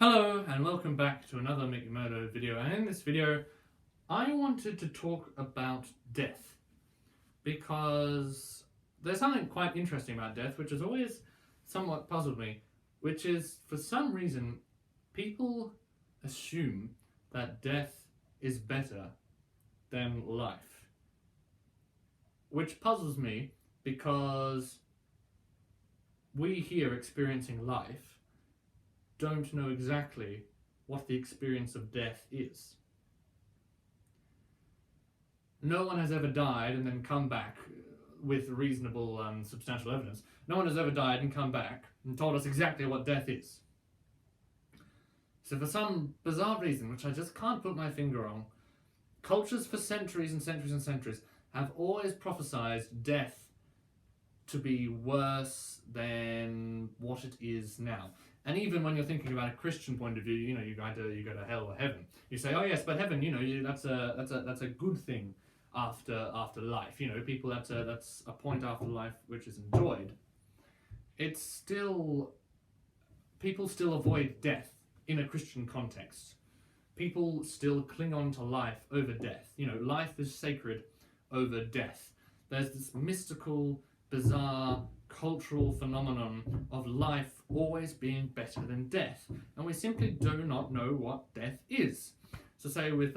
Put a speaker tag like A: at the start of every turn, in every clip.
A: Hello and welcome back to another Make Your Murder video, and in this video I wanted to talk about death because there's something quite interesting about death which has always somewhat puzzled me, which is for some reason people assume that death is better than life, which puzzles me because we here experiencing life don't know exactly what the experience of death is. No one has ever died and then come back with reasonable substantial evidence. No one has ever died and come back and told us exactly what death is. So for some bizarre reason, which I just can't put my finger on, cultures for centuries and centuries and centuries have always prophesied death to be worse than what it is now. And even when you're thinking about a Christian point of view, you go to hell or heaven. You say, oh yes, but heaven, that's a good thing after life. People that's a point after life which is enjoyed. It's still, people still avoid death in a Christian context. People still cling on to life over death. Life is sacred over death. There's this mystical, bizarre cultural phenomenon of life always being better than death, and we simply do not know what death is. So say with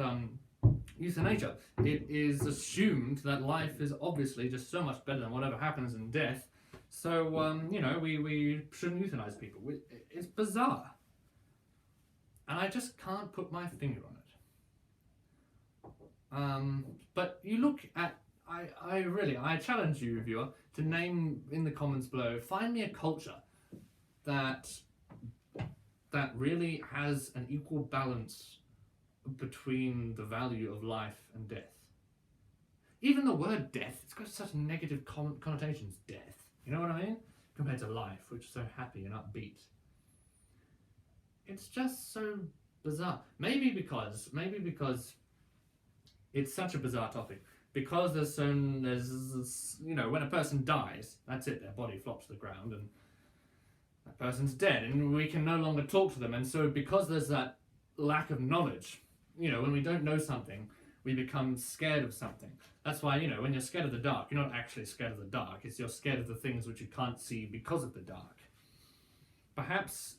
A: euthanasia, it is assumed that life is obviously just so much better than whatever happens in death, so we shouldn't euthanize people. It's bizarre, and I just can't put my finger on it. But you look at, I challenge you, viewer, to name in the comments below, find me a culture that really has an equal balance between the value of life and death. Even the word death, it's got such negative connotations, death, you know what I mean? Compared to life, which is so happy and upbeat. It's just so bizarre. Maybe because it's such a bizarre topic. Because there's when a person dies, that's it, their body flops to the ground and that person's dead and we can no longer talk to them. And so because there's that lack of knowledge, when we don't know something, we become scared of something. That's why, when you're scared of the dark, you're not actually scared of the dark, you're scared of the things which you can't see because of the dark. Perhaps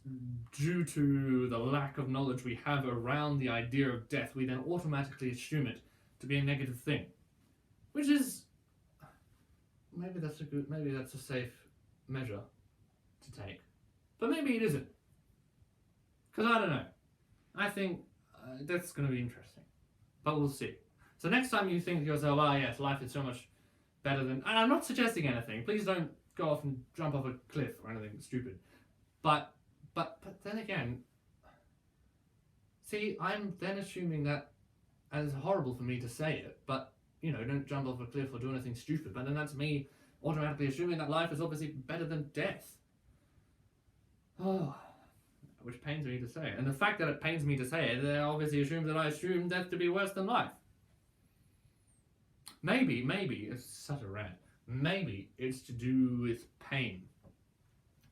A: due to the lack of knowledge we have around the idea of death, we then automatically assume it to be a negative thing. Which is, maybe that's a safe measure to take. But maybe it isn't. Because I don't know. I think that's going to be interesting. But we'll see. So next time you think to yourself, oh yes, life is so much better than... And I'm not suggesting anything. Please don't go off and jump off a cliff or anything stupid. But then again, see, I'm then assuming that, and it's horrible for me to say it, but don't jump off a cliff or do anything stupid, but then that's me automatically assuming that life is obviously better than death. Oh, which pains me to say. And the fact that it pains me to say it, it obviously assumes that I assume death to be worse than life. Maybe, it's such a rant, maybe it's to do with pain.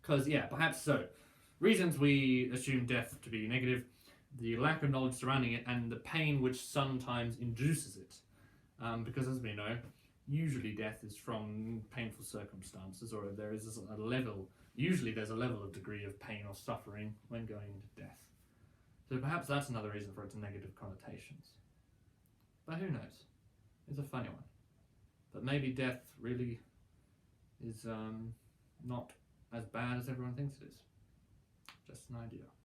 A: Because, yeah, perhaps so. Reasons we assume death to be negative, the lack of knowledge surrounding it, and the pain which sometimes induces it. Because as we know, usually death is from painful circumstances, or there is a level, usually there's a level of degree of pain or suffering when going into death. So perhaps that's another reason for its negative connotations. But who knows? It's a funny one. But maybe death really is not as bad as everyone thinks it is. Just an idea.